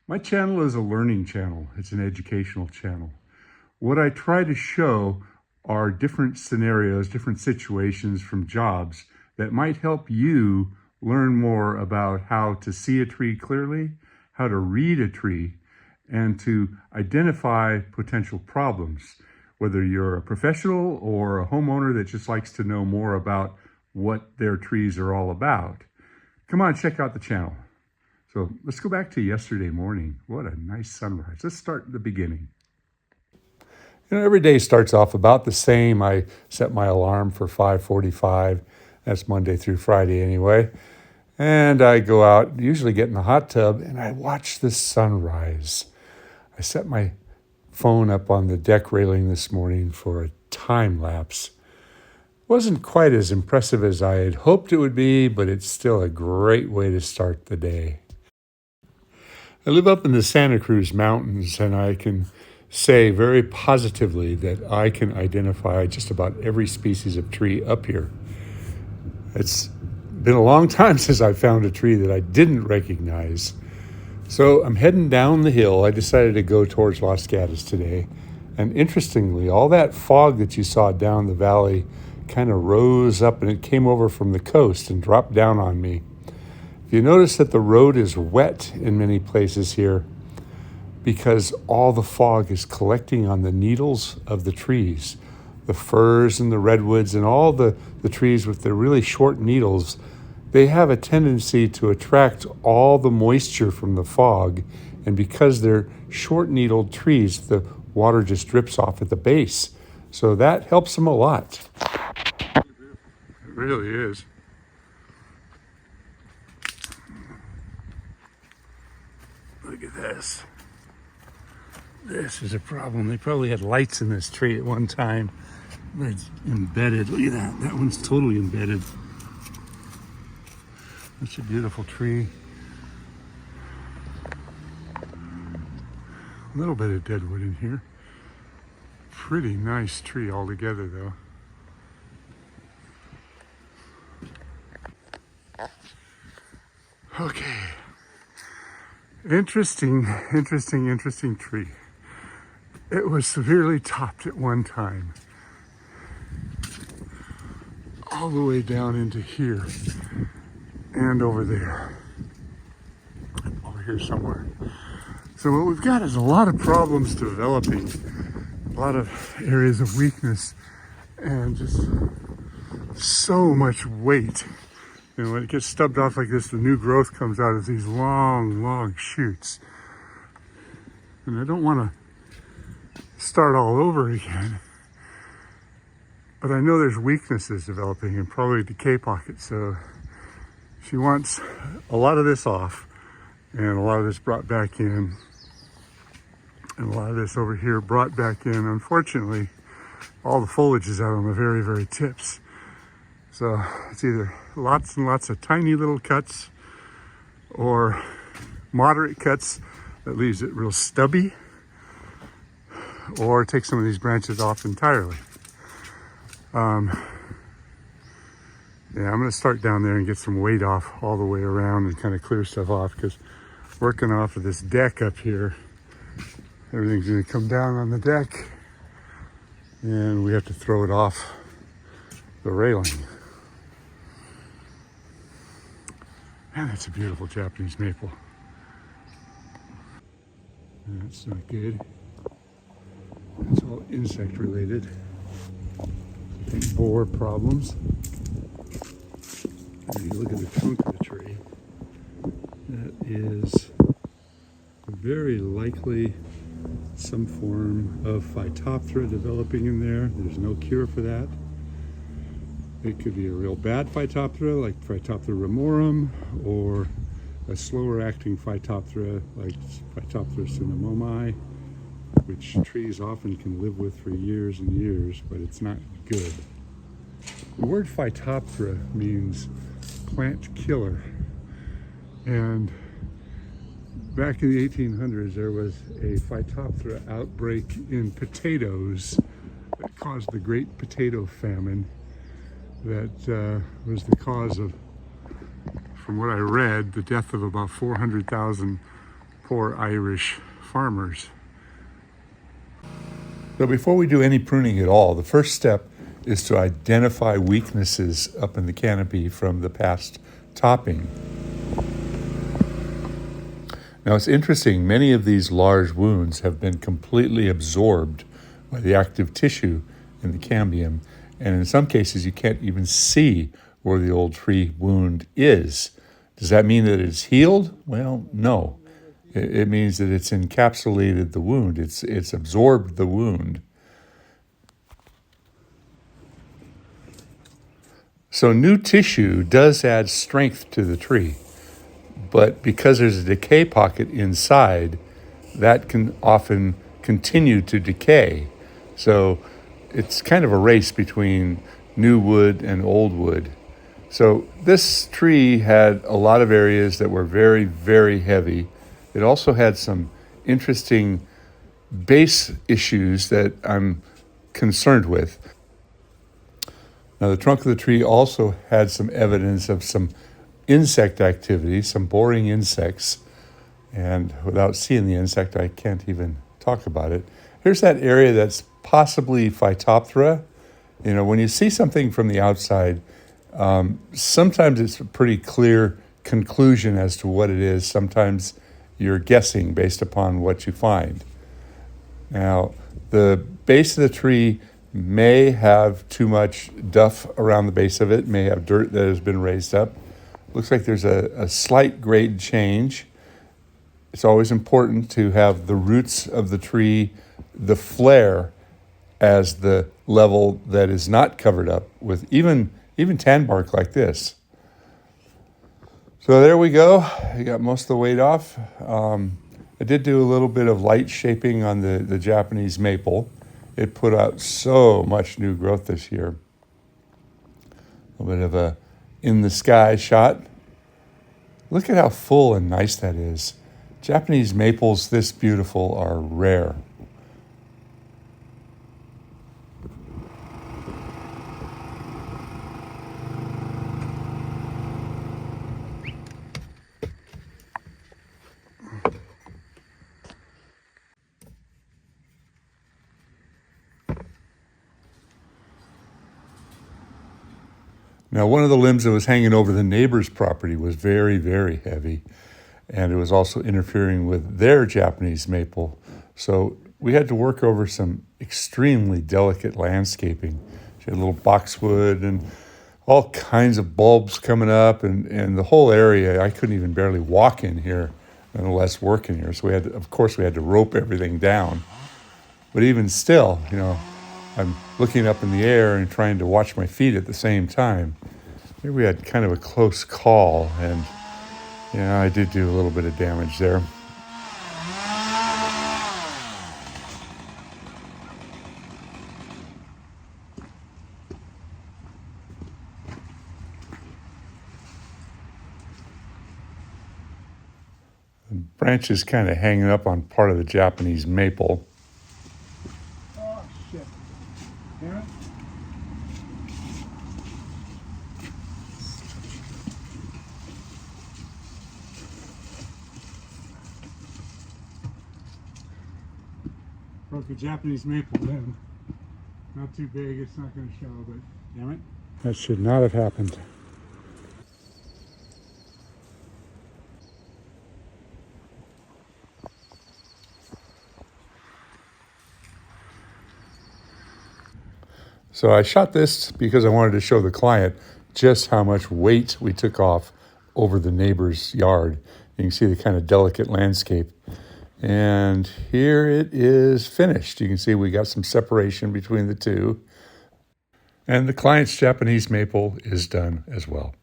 My channel is a learning channel. It's an educational channel. What I try to show are different scenarios, different situations from jobs that might help you learn more about how to see a tree clearly, how to read a tree, and to identify potential problems, whether you're a professional or a homeowner that just likes to know more about what their trees are all about. Come on, check out the channel. So let's go back to yesterday morning. What a nice sunrise. Let's start at the beginning. Every day starts off about the same. I set my alarm for 5:45. That's Monday through Friday anyway. And I go out, usually get in the hot tub, and I watch the sunrise. I set my phone up on the deck railing this morning for a time lapse. Wasn't quite as impressive as I had hoped it would be, but it's still a great way to start the day. I live up in the Santa Cruz Mountains, and I can say very positively that I can identify just about every species of tree up here. It's been a long time since I found a tree that I didn't recognize. So I'm heading down the hill. I decided to go towards Los Gatos today. And interestingly, all that fog that you saw down the valley kind of rose up and it came over from the coast and dropped down on me. You notice that the road is wet in many places here because all the fog is collecting on the needles of the trees. The firs and the redwoods and all the trees with their really short needles, they have a tendency to attract all the moisture from the fog. And because they're short-needled trees, the water just drips off at the base. So that helps them a lot. It really is. Look at this. This is a problem. They probably had lights in this tree at one time. But it's embedded. Look at that. That one's totally embedded. That's a beautiful tree. A little bit of deadwood in here. Pretty nice tree altogether, though. Okay. Interesting tree. It was severely topped at one time. All the way down into here and over there. Over here somewhere. So what we've got is a lot of problems developing, a lot of areas of weakness, and just so much weight. You know, when it gets stubbed off like this, the new growth comes out as these long shoots. And I don't want to start all over again. But I know there's weaknesses developing and probably decay pockets. So she wants a lot of this off and a lot of this brought back in. And a lot of this over here brought back in. Unfortunately, all the foliage is out on the very tips. So it's either lots and lots of tiny little cuts or moderate cuts that leaves it real stubby, or take some of these branches off entirely. Yeah, I'm gonna start down there and get some weight off all the way around and kind of clear stuff off, because working off of this deck up here, everything's gonna come down on the deck and we have to throw it off the railing. Man, that's a beautiful Japanese maple. That's not good. It's all insect related. I think borer problems. And you look at the trunk of the tree. That is very likely some form of Phytophthora developing in there. There's no cure for that. It could be a real bad Phytophthora like Phytophthora ramorum, or a slower acting Phytophthora like Phytophthora cinnamomi, which trees often can live with for years and years, but it's not good. The word Phytophthora means plant killer. And back in the 1800s, there was a Phytophthora outbreak in potatoes that caused the Great Potato Famine. That was the cause of, from what I read, the death of about 400,000 Poor Irish farmers. So before we do any pruning at all, the first step is to identify weaknesses up in the canopy from the past topping. Now it's interesting, many of these large wounds have been completely absorbed by the active tissue in the cambium, and in some cases you can't even see where the old tree wound is. Does that mean that it's healed? Well, no. It means that it's encapsulated the wound, it's absorbed the wound. So new tissue does add strength to the tree, but because there's a decay pocket inside, that can often continue to decay. So it's kind of a race between new wood and old wood. So this tree had a lot of areas that were very, very heavy. It also had some interesting base issues that I'm concerned with. Now, the trunk of the tree also had some evidence of some insect activity, some boring insects. And without seeing the insect, I can't even talk about it. Here's that area that's possibly Phytophthora. You know, when you see something from the outside, sometimes it's a pretty clear conclusion as to what it is. Sometimes you're guessing based upon what you find. Now, the base of the tree may have too much duff around the base of it, may have dirt that has been raised up. Looks like there's a slight grade change. It's always important to have the roots of the tree, the flare, as the level that is not covered up with even tan bark like this. So there we go. I got most of the weight off. I did do a little bit of light shaping on the Japanese maple. It put out so much new growth this year. A little bit of a in the sky shot. Look at how full and nice that is. Japanese maples this beautiful are rare. Now, one of the limbs that was hanging over the neighbor's property was very, very heavy, and it was also interfering with their Japanese maple. So we had to work over some extremely delicate landscaping. She had a little boxwood and all kinds of bulbs coming up, and the whole area, I couldn't even barely walk in here, unless work in here. So we had to rope everything down. But even still, you know, I'm looking up in the air and trying to watch my feet at the same time. Here we had kind of a close call, and yeah, I did do a little bit of damage there. The branch is kind of hanging up on part of the Japanese maple. Oh, shit. Damn it. Broke a Japanese maple limb. Not too big, it's not going to show, but damn it. That should not have happened. So I shot this because I wanted to show the client just how much weight we took off over the neighbor's yard. You can see the kind of delicate landscape. And here it is finished. You can see we got some separation between the two. And the client's Japanese maple is done as well.